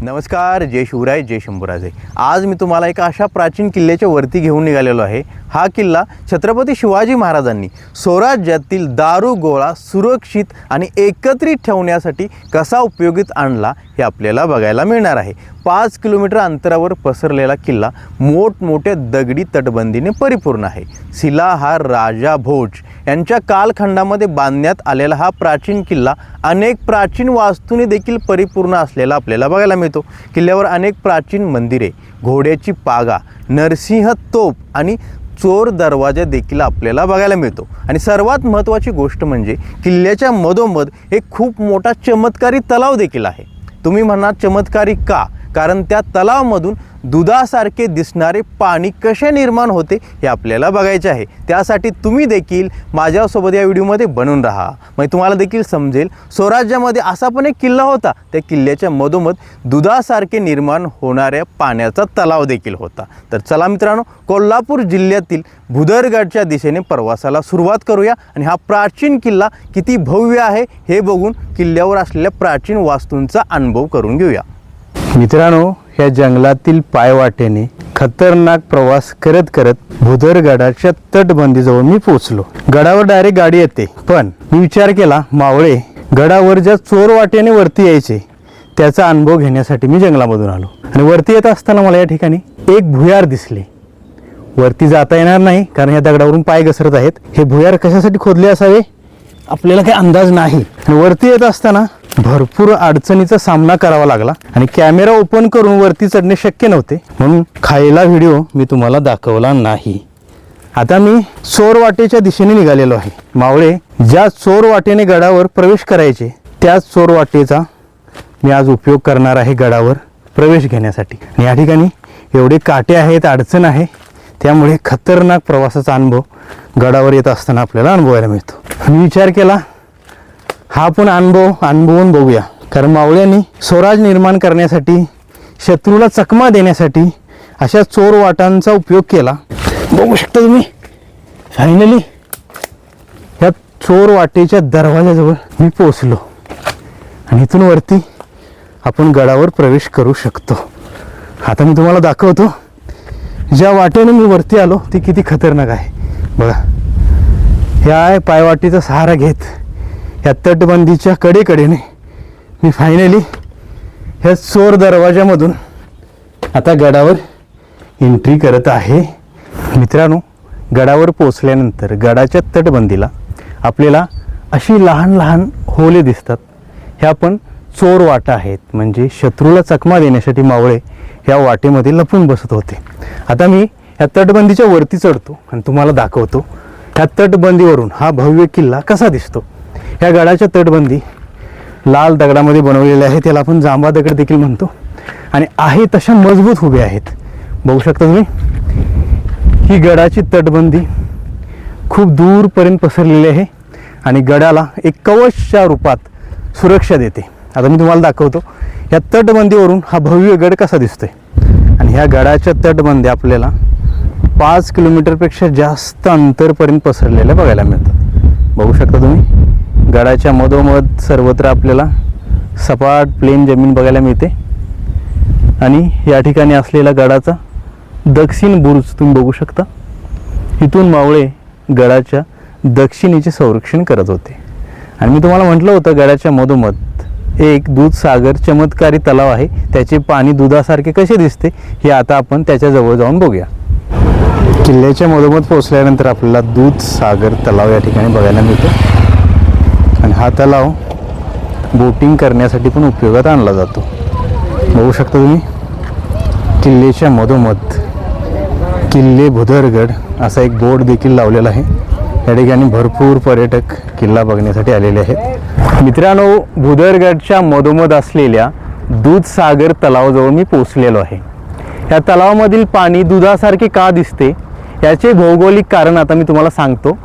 नमस्कार, जय शिवराय, जय शंभूराजे। आज मी तुम्हाला एका अशा प्राचीन किल्ल्याच्या वरती घेऊन निघालेलो आहे। हा किल्ला छत्रपती शिवाजी महाराजांनी स्वराज्यातील दारुगोळा सुरक्षित आणि एकत्रित ठेवण्यासाठी कसा उपयोगीत आणला हे आपल्याला बघायला मिळणार आहे। 5 किलोमीटर अंतरावर पसरलेला किल्ला मोठमोठ्या दगडी तटबंदीने परिपूर्ण आहे। शिलाहार राजा भोज यांच्या कालखंडामध्ये बांधण्यात आलेला हा प्राचीन किल्ला अनेक प्राचीन वास्तूंनी देखील परिपूर्ण असलेला आपल्याला बघायला मिळतो। किल्ल्यावर अनेक प्राचीन मंदिरे, घोड्याची पागा, नरसिंह तोफ आणि चोर दरवाजा देखील आपल्याला बघायला मिळतो। आणि सर्वात महत्त्वाची गोष्ट म्हणजे किल्ल्याच्या मधोमध एक खूप मोठा चमत्कारी तलाव देखील आहे। तुम्ही म्हणा चमत्कारी का? कारण त्या तलावामधून दुधासारखे दिसणारे पाणी कसे निर्माण होते हे आपल्याला बघायचे आहे। त्यासाठी तुम्ही देखील माझ्यासोबत या व्हिडिओमध्ये बनून राहा, मग तुम्हाला देखील समजेल स्वराज्यामध्ये असा पण एक किल्ला होता, त्या किल्ल्याच्या मधोमध दुधासारखे निर्माण होणाऱ्या पाण्याचा तलाव देखील होता। तर चला मित्रांनो, कोल्हापूर जिल्ह्यातील भुदरगडच्या दिशेने प्रवासाला सुरुवात करूया आणि हा प्राचीन किल्ला किती भव्य आहे हे बघून किल्ल्यावर असलेल्या प्राचीन वास्तूंचा अनुभव करून घेऊया। मित्रांनो, ह्या जंगलातील पायवाटेने खतरनाक प्रवास करत करत भुदरगडाच्या तटबंदीजवळ मी पोहोचलो। गडावर डायरेक्ट गाडी येते, पण मी विचार केला मावळे गडावर ज्या चोर वाटेने वरती यायचे त्याचा अनुभव घेण्यासाठी मी जंगलामधून आलो। आणि वरती येत असताना मला या ठिकाणी एक भुयार दिसले। वरती जाता येणार नाही कारण या दगडावरून पाय घसरत आहेत। हे भुयार कशासाठी खोदले असावे आपल्याला काही अंदाज नाही। वरती येत असताना भरपूर अडचणीचा सामना करावा लागला आणि कॅमेरा ओपन करून वरती चढणे शक्य नव्हते, म्हणून खायला व्हिडिओ मी तुम्हाला दाखवला नाही। आता मी चोर वाटेच्या दिशेने निघालेलो आहे। मावळे ज्या चोर वाटेने गडावर प्रवेश करायचे त्याच चोर वाटेचा मी आज उपयोग करणार आहे गडावर प्रवेश घेण्यासाठी। आणि या ठिकाणी एवढे काटे आहेत, अडचण आहे, त्यामुळे खतरनाक प्रवासाचा अनुभव गडावर येत असताना आपल्याला अनुभवायला मिळतो। मी विचार केला हा पण अनुभवून बघूया, कारण मावळ्यांनी स्वराज निर्माण करण्यासाठी, शत्रूला चकमा देण्यासाठी अशा चोर वाटांचा उपयोग केला। बघू शकता तुम्ही, फायनली या चोर वाटेच्या दरवाजाजवळ मी पोहोचलो आणि इथून वरती आपण गडावर प्रवेश करू शकतो। आता मी तुम्हाला दाखवतो ज्या वाटेने मी वरती आलो ती किती खतरनाक आहे। बघा, ह्या पायवाटेचा सहारा घेत या तटबंदीच्या कडेकडेने मी फायनली ह्या चोर दरवाजामधून आता गडावर एंट्री करत आहे। मित्रांनो, गडावर पोचल्यानंतर गडाच्या तटबंदीला आपल्याला अशी लहान लहान होले दिसतात। ह्या पण चोर वाटा आहेत, म्हणजे शत्रूला चकमा देण्यासाठी मावळे ह्या वाटेमध्ये लपून बसत होते। आता मी ह्या तटबंदीच्या वरती चढतो आणि तुम्हाला दाखवतो ह्या तटबंदीवरून हा भव्य किल्ला कसा दिसतो। ह्या गडाच्या तटबंदी लाल दगडामध्ये बनवलेल्या आहे, त्याला आपण जांभा दगड देखील म्हणतो, आणि आहे तशा मजबूत उभे आहेत। बघू शकता तुम्ही, ही गडाची तटबंदी खूप दूरपर्यंत पसरलेली आहे आणि गडाला एक कवचच्या रूपात सुरक्षा देते। आता मी तुम्हाला दाखवतो या तटबंदीवरून हा भव्य गड कसा दिसतोय। आणि ह्या गडाच्या तटबंदी आपल्याला 5 किलोमीटरपेक्षा जास्त अंतरपर्यंत पसरलेल्या बघायला मिळतात। बघू शकता तुम्ही, गडाच्या मधोमध सर्वत्र आपल्याला सपाट प्लेन जमीन बघायला मिळते आणि या ठिकाणी असलेला गडाचा दक्षिण बुरुज तुम्ही बघू शकता। इथून मावळे गडाच्या दक्षिणेचे संरक्षण करत होते। आणि मी तुम्हाला म्हटलं होतं गडाच्या मधोमध एक दूधसागर चमत्कारी तलाव आहे, त्याचे पाणी दुधासारखे कसे दिसते हे आता आपण त्याच्या जवळ जाऊन बघूया। किल्ल्याच्या मधोमध पोहोचल्यानंतर आपल्याला दूधसागर तलाव या ठिकाणी बघायला मिळतो आणि हा तलाव बोटिंग करण्यासाठी पण उपयोगात आणला जातो। बघू शकता तुम्ही, किल्ल्याच्या मधोमध किल्ले भुदरगड असा एक बोर्ड देखील लावलेला आहे। या ठिकाणी भरपूर पर्यटक किल्ला बघण्यासाठी आलेले आहेत। मित्रांनो, भुदरगडच्या मधोमध असलेल्या दूधसागर तलावाजवळ मी पोहोचलेलो आहे। या तलावामधील पाणी दुधासारखे का दिसते याचे भौगोलिक कारण आता मी तुम्हाला सांगतो।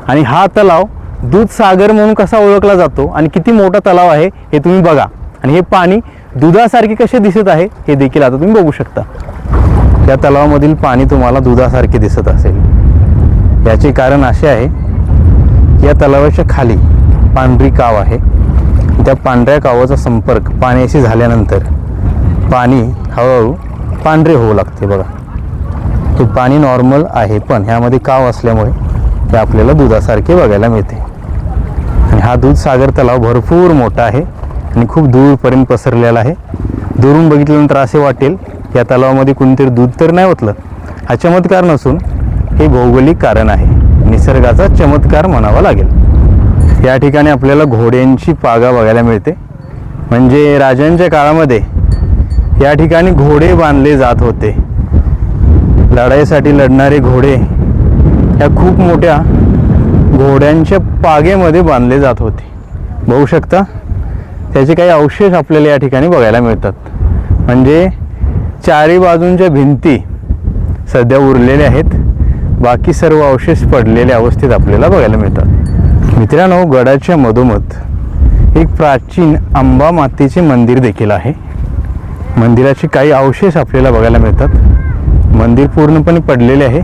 आणि हा तलाव दूधसागर म्हणून कसा ओळखला जातो आणि किती मोठा तलाव आहे हे तुम्ही बघा। आणि हे पाणी दुधासारखे कसे दिसत आहे हे देखील आता तुम्ही बघू शकता। या तलावामधील पाणी तुम्हाला दुधासारखे दिसत असेल, याचे कारण असे आहे की या तलावाच्या खाली पांढरी काव आहे। त्या पांढऱ्या कावाचा संपर्क पाण्याशी झाल्यानंतर पाणी हळूहळू पांढरे होऊ लागते बघा. हे पाणी नॉर्मल आहे पण ह्यामध्ये काव असल्यामुळे ते आपल्याला दुधासारखे बघायला मिळते. आणि हा दूधसागर तलाव भरपूर मोठा आहे आणि खूप दूरपर्यंत पसरलेला आहे. दुरून बघितल्यानंतर असे वाटेल या तलावामध्ये कोणतरी दूध तर नाही ओतलं. हा चमत्कार नसून हे भौगोलिक कारण आहे, निसर्गाचा चमत्कार म्हणावा लागेल. या ठिकाणी आपल्याला घोड्यांची पागा बघायला मिळते. म्हणजे राजांच्या काळामध्ये या ठिकाणी घोडे बांधले जात होते. लढाईसाठी लढणारे घोडे या खूप मोठ्या घोड्यांच्या पागेमध्ये बांधले जात होते. बघू शकता त्याचे काही अवशेष आपल्याला या ठिकाणी बघायला मिळतात. म्हणजे चारी बाजूंच्या भिंती सध्या उरलेल्या आहेत, बाकी सर्व अवशेष पडलेल्या अवस्थेत आपल्याला बघायला मिळतात. मित्रांनो, गडाच्या मधोमध एक प्राचीन अंबा मातेचे मंदिर देखील आहे. मंदिराचे काही अवशेष आपल्याला बघायला मिळतात. मंदिर पूर्णपणे पडलेले आहे.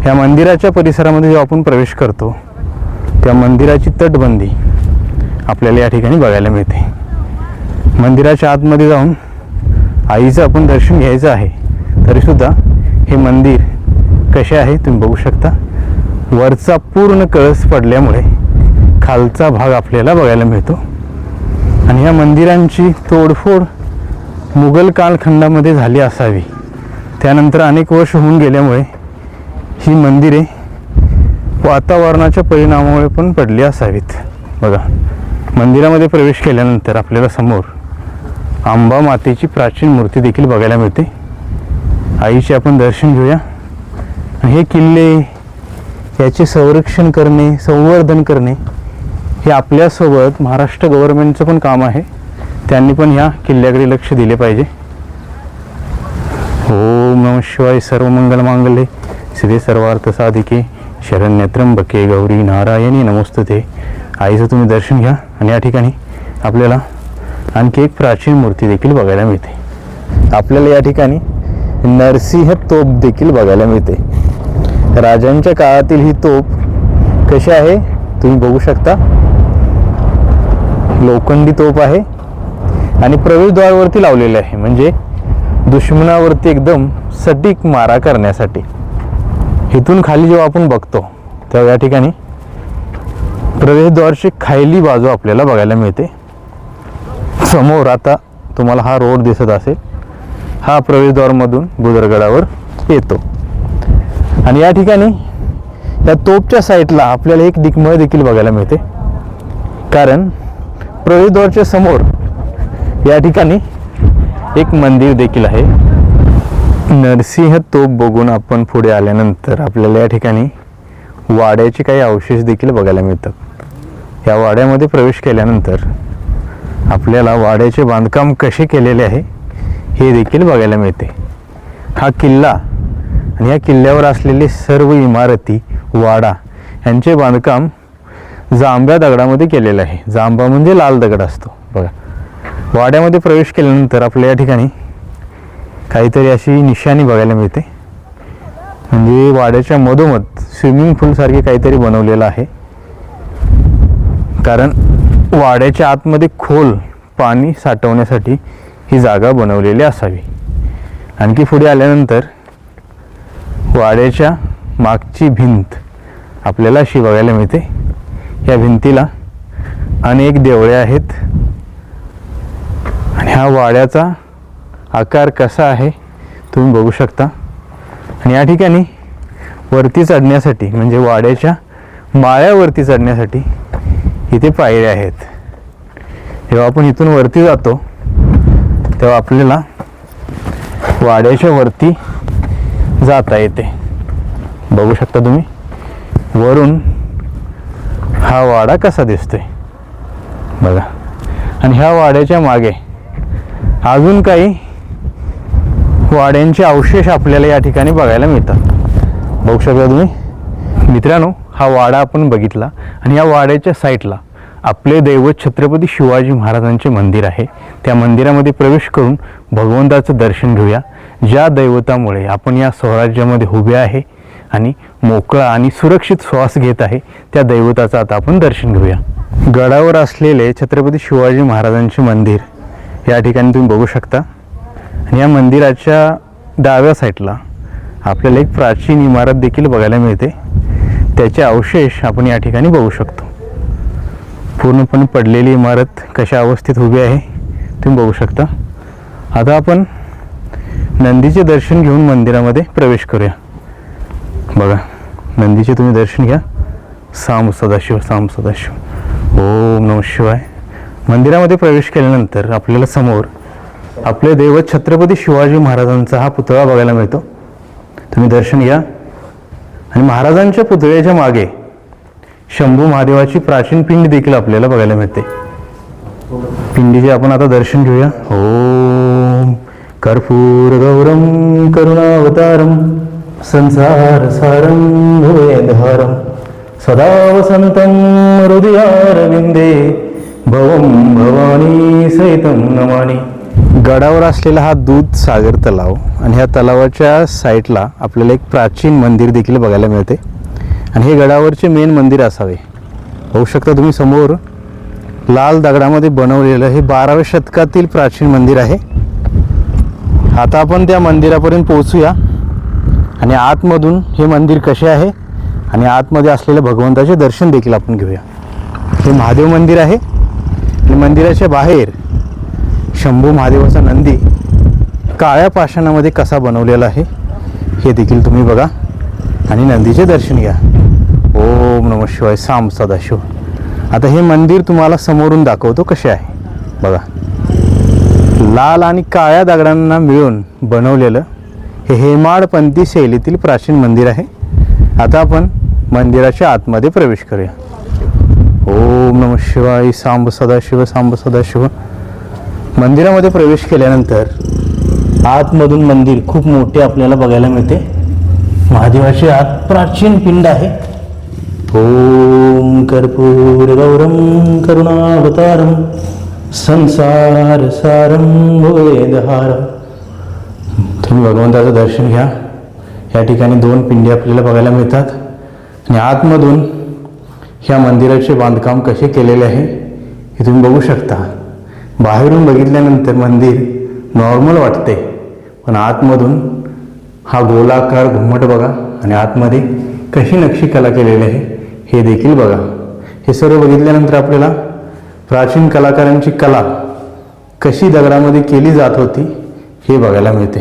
ह्या मंदिराच्या परिसरामध्ये जेव्हा आपण प्रवेश करतो त्या मंदिराची तटबंदी आपल्याला या ठिकाणी बघायला मिळते. मंदिराच्या आतमध्ये जाऊन आईचं आपण दर्शन घ्यायचं आहे, तरीसुद्धा हे मंदिर कसे आहे तुम्ही बघू शकता. वरचा पूर्ण कळस पडल्यामुळे खालचा भाग आपल्याला बघायला मिळतो. आणि या मंदिरांची तोडफोड मुघल कालखंडामध्ये झाली असावी. त्यानंतर अनेक वर्ष होऊन गेल्यामुळे ही मंदिरे वातावरणाच्या परिणामामुळे पण पडली असावीत. बघा, मंदिरामध्ये प्रवेश केल्यानंतर आपल्याला समोर अंबा मातेची प्राचीन मूर्ती देखील बघायला मिळते. आईचे आपण दर्शन घेऊया. हे किल्ले याचे संरक्षण करणे, संवर्धन करणे हे आपल्यासोबत महाराष्ट्र गव्हर्नमेंटचं पण काम आहे. त्यांनी पण ह्या किल्ल्याकडे लक्ष दिले पाहिजे. ओम नमः शिवाय. सर्वमंगल मांगल्ये शिवे सर्वार्थ साधिके शरण्य त्र्यंबके गौरी नारायणी नमोस्तुते. आईचं तुम्ही दर्शन घ्या. आणि या ठिकाणी आपल्याला आणखी एक प्राचीन मूर्ती देखील बघायला मिळते. आपल्याला या ठिकाणी नरसिंह तोप देखील बघायला मिळते. राजांच्या काळातील ही तोप कशी आहे तुम्ही बघू शकता. लोखंडी तोप आहे आणि प्रवेशद्वारावरती लावलेले आहे, म्हणजे दुश्मनावरती एकदम सटीक मारा करण्यासाठी. इथून खाली जेव्हा आपण बघतो तेव्हा या ठिकाणी प्रवेशद्वारची खायली बाजू आपल्याला बघायला मिळते. समोर आता तुम्हाला हा रोड दिसत असेल, हा प्रवेशद्वारमधून बुदरगडावर येतो. आणि या ठिकाणी या तोपच्या साईडला आपल्याला एक दिग्मय देखील बघायला मिळते, कारण प्रवेशद्वारच्या समोर या ठिकाणी एक मंदिर देखील आहे. नरसिंह तोप बघून आपण पुढे आल्यानंतर आपल्याला या ठिकाणी वाड्याचे काही अवशेष देखील बघायला मिळतात. या वाड्यामध्ये प्रवेश केल्यानंतर आपल्याला वाड्याचे बांधकाम कसे केलेले आहे हे देखील बघायला मिळते. हा किल्ला आणि या किल्ल्यावर असलेले सर्व इमारती, वाडा यांचे बांधकाम जांभ्या दगडामध्ये केलेलं आहे. जांभा म्हणजे लाल दगड असतो बघा. वाड्यामध्ये प्रवेश केल्यानंतर आपल्या या ठिकाणी काहीतरी अशी निशाणी बघायला मिळते. म्हणजे वाड्याच्या मधोमध स्विमिंग पूल सारखे काहीतरी बनवलेलं आहे, कारण वाड्याच्या आतमध्ये खोल पाणी साठवण्यासाठी ही जागा बनवलेली असावी. आणखी पुढे आल्यानंतर वाड्याच्या मागची भिंत आपल्याला अशी बघायला मिळते. या भिंतीला अनेक देवळे आहेत आणि हा वाड्याचा आकार कसा आहे तुम्ही बघू शकता. आणि या ठिकाणी वरती चढण्यासाठी म्हणजे वाड्याच्या माळ्यावरती चढण्यासाठी इथे पायऱ्या आहेत. जेव्हा आपण इथून वरती जातो तेव्हा आपल्याला वाड्याच्या वरती जाता येते. बघू शकता तुम्ही वरून हा वाडा कसा दिसतोय बघा. आणि ह्या वाड्याच्या मागे अजून काही वाड्यांचे अवशेष आपल्याला या ठिकाणी बघायला मिळतात. बघू शकता तुम्ही मित्रांनो, हा वाडा आपण बघितला आणि या वाड्याच्या साईडला आपले दैवत छत्रपती शिवाजी महाराजांचे मंदिर आहे. त्या मंदिरामध्ये प्रवेश करून भगवंताचं दर्शन घेऊया, ज्या दैवतामुळे आपण या स्वराज्यामध्ये उभे आहे आणि मोकळा आणि सुरक्षित श्वास घेत आहे. त्या दैवताचं आता आपण दर्शन घेऊया. गडावर असलेले छत्रपती शिवाजी महाराजांचे मंदिर या ठिकाणी तुम्ही बघू शकता. आणि या मंदिराच्या डाव्या साईडला आपल्याला एक प्राचीन इमारत देखील बघायला मिळते. त्याचे अवशेष आपण या ठिकाणी बघू शकतो. पूर्णपणे पडलेली इमारत कशा अवस्थेत उभी आहे तुम्ही बघू शकता. आता आपण नंदीचे दर्शन घेऊन मंदिरामध्ये प्रवेश करूया. बघा, नंदीचे तुम्ही दर्शन घ्या. साम सदाशिव साम सदाशिव, ओम नमः शिवाय. मंदिरामध्ये प्रवेश केल्यानंतर आपल्याला समोर आपले दैवत छत्रपती शिवाजी महाराजांचा हा पुतळा बघायला मिळतो. तुम्ही दर्शन घ्या. आणि महाराजांच्या पुतळ्याच्या मागे शंभू महादेवाची प्राचीन पिंड देखील आपल्याला बघायला मिळते. पिंडीचे आपण आता दर्शन घेऊया. ओम कर्पूर गौरम करुणावतारम संसार सारं भवेदहारं सदा वसंतं हृदयारविंदे भवं भवानी सहितं नमामि. गडावर असलेला हा दूध सागर तलाव आणि ह्या तलावाच्या साईडला आपल्याला एक प्राचीन मंदिर देखील बघायला मिळते. आणि हे गडावरचे मेन मंदिर असावे. होऊ शकता तुम्ही समोर लाल दगडामध्ये बनवलेलं हे 12व्या शतकातील प्राचीन मंदिर आहे. आता आपण त्या मंदिरापर्यंत पोहोचूया आणि आतमधून हे मंदिर कसे आहे आणि आतमध्ये असलेल्या भगवंताचे दर्शन देखील आपण घेऊया. हे महादेव मंदिर आहे आणि मंदिराच्या बाहेर शंभू महादेवाचा नंदी काळ्या पाषाणामध्ये कसा बनवलेला आहे हे देखील तुम्ही बघा आणि नंदीचे दर्शन घ्या. ओम नमः शिवाय साम सदाशिव. आता हे मंदिर तुम्हाला समोरून दाखवतो कसे आहे. बघा, लाल आणि काळ्या दगडांना मिळून बनवलेलं हे हेमाडपंथी शैलीतील प्राचीन मंदिर आहे. आता आपण मंदिराच्या आतमध्ये प्रवेश करूया. ओम नमः शिवाय सांब सदाशिव सांब सदाशिव. मंदिरामध्ये प्रवेश केल्यानंतर आतमधून मंदिर खूप मोठे आपल्याला बघायला मिळते. महादेवाची आत प्राचीन पिंड आहे. ओम कर्पूर गौरम करुणावतारम संसार सारं भवेदहारं. तुम्ही भगवंताचं दर्शन घ्या. या ठिकाणी 2 पिंडी आपल्याला बघायला मिळतात. आणि आतमधून ह्या मंदिराचे बांधकाम कसे केलेले आहे हे तुम्ही बघू शकता. बाहेरून बघितल्यानंतर मंदिर नॉर्मल वाटते, पण आतमधून हा गोलाकार घुमट बघा आणि आतमध्ये कशी नक्षीकला केलेली आहे हे देखील बघा. हे सर्व बघितल्यानंतर आपल्याला प्राचीन कलाकारांची कला कशी दगडामध्ये केली जात होती हे बघायला मिळते.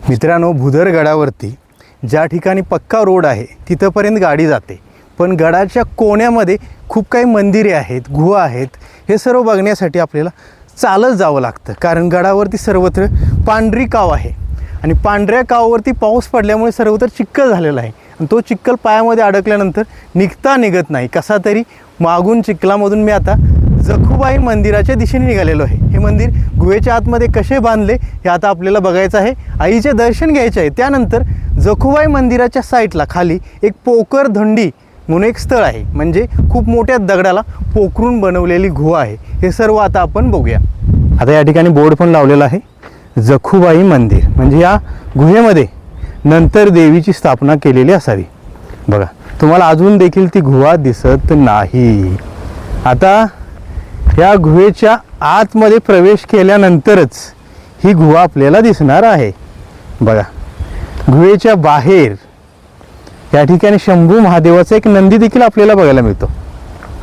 मित्रांनो, भुदरगडावरती ज्या ठिकाणी पक्का रोड आहे तिथंपर्यंत गाडी जाते, पण गडाच्या कोण्यामध्ये खूप काही मंदिरे आहेत, गुहा आहेत. हे सर्व बघण्यासाठी आपल्याला चालत जावं लागतं, कारण गडावरती सर्वत्र पांढरी काव आहे आणि पांढऱ्या कावावरती पाऊस पडल्यामुळे सर्वत्र चिखल झालेला आहे. आणि तो चिखल पायामध्ये अडकल्यानंतर निघत नाही. कसा तरी मागून चिखलामधून मी आता जखुबाई मंदिराच्या दिशेने निघालेलो आहे. हे मंदिर गुहेच्या आतमध्ये कसे बांधले हे आता आपल्याला बघायचं आहे. आईचे दर्शन घ्यायचे आहे. त्यानंतर जखुबाई मंदिराच्या साईडला खाली एक पोकर धंडी म्हणून एक स्थळ आहे, म्हणजे खूप मोठ्या दगडाला पोखरून बनवलेली गुहा आहे. हे सर्व आता आपण बघूया. आता या ठिकाणी बोर्ड पण लावलेला आहे, जखुबाई मंदिर, म्हणजे या गुहेमध्ये नंतर देवीची स्थापना केलेली असावी. बघा, तुम्हाला अजून देखील ती गुहा दिसत नाही. आता या गुहेच्या आतमध्ये प्रवेश केल्यानंतरच ही गुहा आपल्याला दिसणार आहे. बघा, गुहेच्या बाहेर या ठिकाणी शंभू महादेवाचा एक नंदी देखील आपल्याला बघायला मिळतो.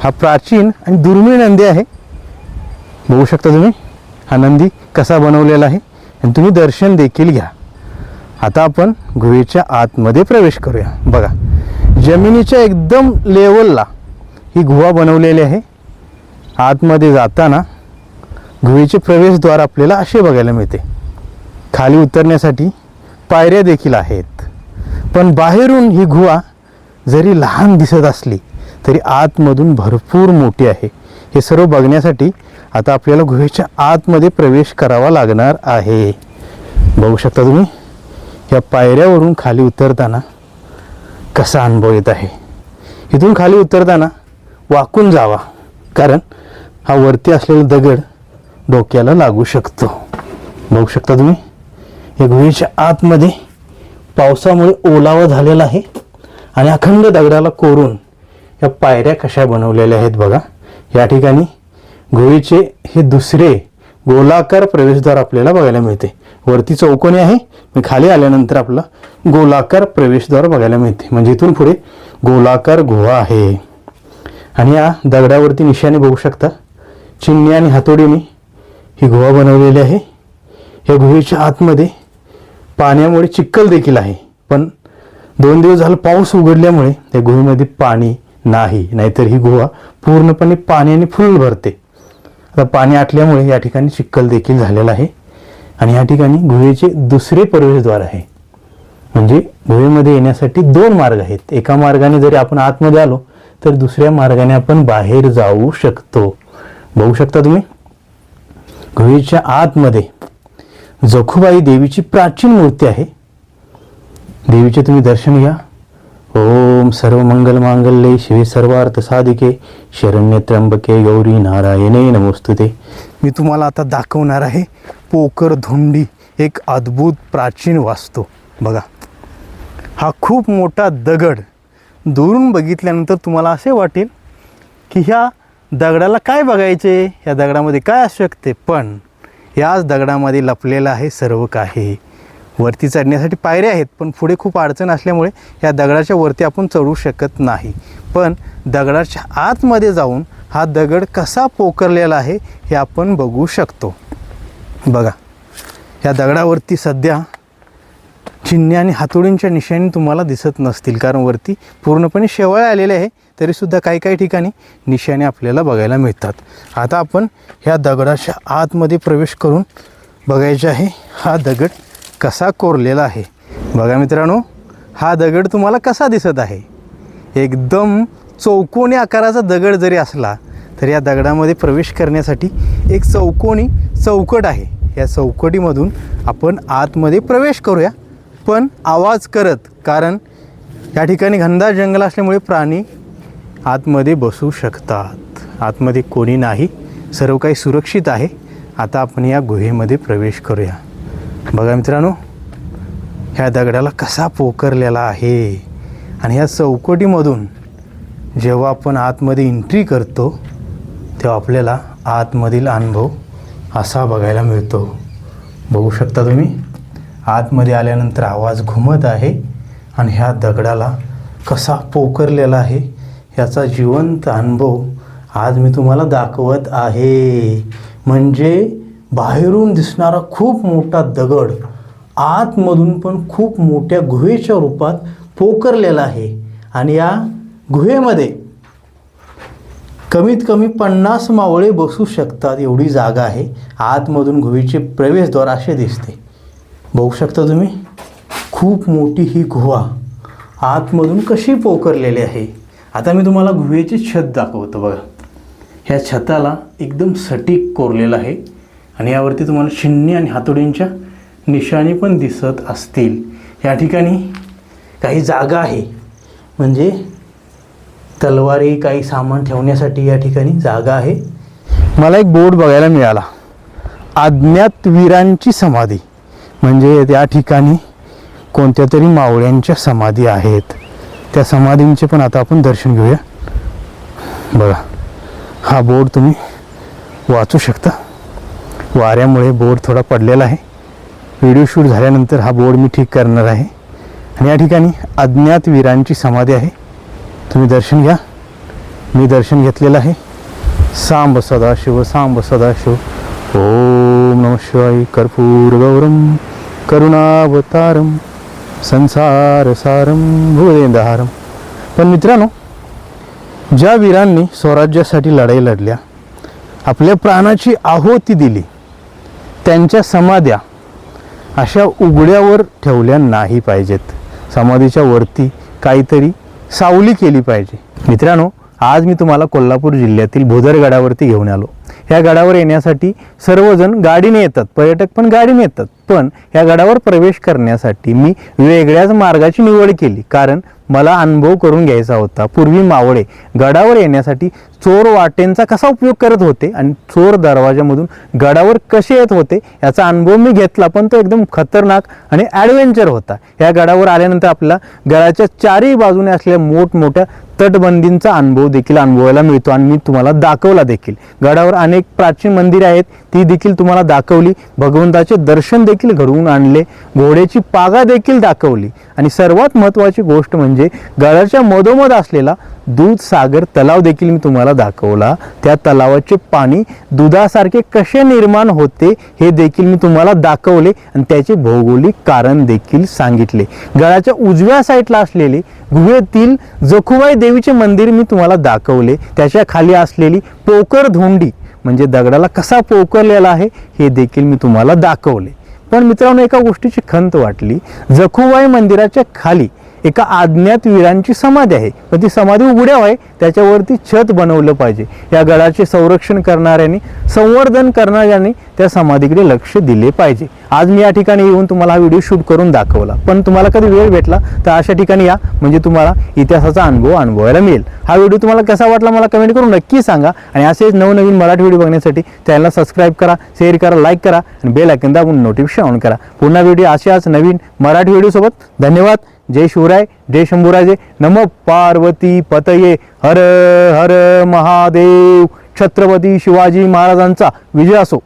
हा प्राचीन आणि दुर्मिळ नंदी आहे. बघू शकता तुम्ही हा नंदी कसा बनवलेला आहे आणि तुम्ही दर्शन देखील घ्या. आता आपण गुहेच्या आतमध्ये प्रवेश करूया. बघा, जमिनीच्या एकदम लेवलला ही गुहा बनवलेली आहे. आतमध्ये जाताना गुहेचे प्रवेशद्वार आपल्याला असे बघायला मिळते. खाली उतरण्यासाठी पायऱ्या देखील आहेत. पण बाहेरून ही गुहा जरी लहान दिसत असली तरी आतमधून भरपूर मोठी आहे. हे सर्व बघण्यासाठी आता आपल्याला गुहेच्या आतमध्ये प्रवेश करावा लागणार आहे. बघू शकता तुम्ही या पायऱ्यावरून खाली उतरताना कसा अनुभव येत आहे. इथून खाली उतरताना वाकून जावा, कारण हा वरती असलेला दगड डोक्याला लागू शकतो. बघू शकता तुम्ही या गुहेच्या आतमध्ये पावसामुळे ओलावा झालेला आहे आणि अखंड दगडाला कोरून या पायऱ्या कशा बनवलेल्या आहेत बघा. या ठिकाणी गुहेचे हे दुसरे गोलाकार प्रवेशद्वार आपल्याला बघायला मिळते. वरती चौकोनी आहे, मी खाली आल्यानंतर आपला गोलाकार प्रवेशद्वार बघायला मिळते. म्हणजे इथून पुढे गोलाकार गुहा आहे. आणि या दगडावरती निशाणी बघू शकता, चिमणी आणि हातोडीने ही गुहा बनवलेली आहे. या गुहेच्या आतमध्ये पाण्यामुळे चिखल देखील आहे, पण 2 दिवस झालं पाऊस उघडल्यामुळे त्या गुहेमध्ये पाणी नाही, नाहीतर ही गुहा पूर्णपणे पाण्याने फुल भरते. आता पाणी आटल्यामुळे या ठिकाणी चिखल देखील झालेला आहे. आणि या ठिकाणी गुहेचे दुसरे प्रवेशद्वार आहे. म्हणजे गुहेमध्ये येण्यासाठी 2 मार्ग आहेत. एका मार्गाने जरी आपण आतमध्ये आलो तर दुसऱ्या मार्गाने आपण बाहेर जाऊ शकतो. बघू शकता तुम्ही, गुहेच्या आतमध्ये जखुबाई देवीची प्राचीन मूर्ती आहे. देवीचे तुम्ही दर्शन घ्या. ओम सर्व मंगल मांगल्ये शिवे सर्वार्थ साधिके शरण्ये त्र्यंबके गौरी नारायणे नमोस्तुते. मी तुम्हाला आता दाखवणार आहे पोकर धोंडी, एक अद्भुत प्राचीन वास्तू. बघा, हा खूप मोठा दगड दुरून बघितल्यानंतर तुम्हाला असे वाटेल की ह्या दगडाला काय बघायचे, ह्या दगडामध्ये काय असू शकते, पण याच दगडामध्ये लपलेलं आहे सर्व काही. वरती चढण्यासाठी पायऱ्या आहेत, पण पुढे खूप अडचण असल्यामुळे या दगडाच्या वरती आपण चढू शकत नाही. पण दगडाच्या आतमध्ये जाऊन हा दगड कसा पोखरलेला आहे हे आपण बघू शकतो. बघा, या दगडावरती सध्या चिन्हे आणि हातोडींच्या निशाणी तुम्हाला दिसत नसतील, कारण वरती पूर्णपणे शेवाळ आलेले आहे. तरीसुद्धा काही काही ठिकाणी निशाणे आपल्याला बघायला मिळतात. आता आपण ह्या दगडाच्या आतमध्ये प्रवेश करून बघायचे आहे हा दगड कसा कोरलेला आहे. बघा मित्रांनो, हा दगड तुम्हाला कसा दिसत आहे. एकदम चौकोनी आकाराचा दगड जरी असला तर या दगडामध्ये प्रवेश करण्यासाठी एक चौकोनी चौकट आहे. या चौकटीमधून आपण आतमध्ये प्रवेश करूया, पण आवाज करत, कारण या ठिकाणी घनदाट जंगल असल्यामुळे प्राणी आतमध्ये बसू शकतात. आतमध्ये कोणी नाही, सर्व काही सुरक्षित आहे. आता आपण या गुहेमध्ये प्रवेश करूया. बघा मित्रांनो, ह्या दगडाला कसा पोखरलेला आहे. आणि ह्या चौकटीमधून जेव्हा आपण आतमध्ये एंट्री करतो तेव्हा आपल्याला आतमधील अनुभव असा बघायला मिळतो. बघू शकता तुम्ही, आतमध्ये आल्यानंतर आवाज घुमत आहे आणि ह्या दगडाला कसा पोखरलेला आहे याचा जिवंत अनुभव आज मी तुम्हाला दाखवत आहे. म्हणजे बाहेरून दिसणारा खूप मोठा दगड आतमधून पण खूप मोठ्या गुहेच्या रूपात पोखरलेला आहे. आणि या गुहेमध्ये कमीत कमी 50 मावळे बसू शकतात एवढी जागा आहे. आतमधून गुहेचे प्रवेशद्वार असे दिसते. बघू शकता तुम्ही, खूप मोठी ही गुहा आतमधून कशी पोखरलेली आहे. आता मी तुम्हाला गुहेचे छत दाखवतो. बघा, ह्या छताला एकदम सटीक कोरलेलं आहे आणि यावरती तुम्हाला चिन्हे आणि हातोडींच्या निशाणी पण दिसत असतील. या ठिकाणी काही जागा आहे, म्हणजे तलवारी, काही सामान ठेवण्यासाठी या ठिकाणी जागा आहे. मला एक बोर्ड बघायला मिळाला, अज्ञात वीरांची समाधी. म्हणजे त्या ठिकाणी कोणत्या तरी मावळ्यांच्या समाधी आहेत. त्या समाधींचे पण आता आपण दर्शन घेऊया. बघा, हा बोर्ड तुम्ही वाचू शकता. वाऱ्यामुळे बोर्ड थोडा पडलेला आहे. व्हिडिओ शूट झाल्यानंतर हा बोर्ड मी ठीक करणार आहे. आणि या ठिकाणी अज्ञात वीरांची समाधी आहे. तुम्ही दर्शन घ्या. मी दर्शन घेतलेलं आहे. सांब सदाशिव, सांब सदाशिव. ओम नमः शिवाय. कर्पूर गौरम करुणावतारम संसार सारम भुवदेंदहारम. पण मित्रांनो, ज्या वीरांनी स्वराज्यासाठी लढाई लढल्या, आपल्या प्राणाची आहुती दिली, त्यांच्या समाध्या अशा उघड्यावर ठेवल्या नाही पाहिजेत. समाधीच्या वरती काहीतरी सावली केली पाहिजे. मित्रांनो, आज मी तुम्हाला कोल्हापूर जिल्ह्यातील भोदर गडावरती घेऊन आलो. ह्या गडावर येण्यासाठी सर्वजण गाडीने येतात, पर्यटक पण गाडीने येतात. पण ह्या गडावर प्रवेश करण्यासाठी मी वेगळ्याच मार्गाची निवड केली, कारण मला अनुभव करून घ्यायचा होता. पूर्वी मावळे गडावर येण्यासाठी चोर वाटेंचा कसा उपयोग करत होते आणि चोर दरवाजामधून गडावर कसे येत होते याचा अनुभव मी घेतला, पण तो एकदम खतरनाक आणि ॲडव्हेंचर होता. या गडावर आल्यानंतर आपल्याला गडाच्या चारही बाजूने असलेल्या मोठमोठ्या तटबंदींचा अनुभव देखील अनुभवायला मिळतो आणि मी तुम्हाला दाखवला देखील. गडावर अनेक प्राचीन मंदिरे आहेत, ती देखील तुम्हाला दाखवली. भगवंताचे दर्शन देखील घडवून आणले, घोड्याची पागा देखील दाखवली आणि सर्वात महत्त्वाची गोष्ट म्हणजे गडाच्या मधोमध असलेला दूधसागर तलाव देखील मी तुम्हाला दाखवला. त्या तलावाचे पाणी दुधासारखे कसे निर्माण होते हे देखील मी तुम्हाला दाखवले आणि त्याचे भौगोलिक कारण देखील सांगितले. गडाच्या उजव्या साईडला असलेले गुहेतील जखुबाई देवीचे मंदिर मी तुम्हाला दाखवले. त्याच्या खाली असलेली पोकर धोंडी म्हणजे दगडाला कसा पोकरलेला आहे हे देखील मी तुम्हाला दाखवले. पण मित्रांनो, एका गोष्टीची खंत वाटली. जखुबाई मंदिराच्या खाली एका अज्ञात वीरांची समाधी आहे, पण ती समाधी उघड्याव आहे, त्याच्यावरती छत बनवलं पाहिजे. या गडाचे संरक्षण करणाऱ्यांनी, संवर्धन करणाऱ्यांनी त्या समाधीकडे लक्ष दिले पाहिजे. आज मी या ठिकाणी येऊन तुम्हाला हा व्हिडिओ शूट करून दाखवला, पण तुम्हाला कधी वेळ भेटला तर अशा ठिकाणी या, म्हणजे तुम्हाला इतिहासाचा अनुभव अनुभवायला मिळेल. हा व्हिडिओ तुम्हाला कसा वाटला मला कमेंट करून नक्की सांगा आणि असेच नवनवीन मराठी व्हिडिओ बघण्यासाठी चॅनलला सबस्क्राईब करा, शेअर करा, लाईक करा आणि बेल आयकॉन दाबून नोटिफिकेशन ऑन करा. पुन्हा व्हिडिओ अशाच नवीन मराठी व्हिडिओसोबत. धन्यवाद. जय शिवराय, जय शंभूराजे. नमो पार्वती पतये. हर हर महादेव. छत्रपती शिवाजी महाराजांचा विजय असो.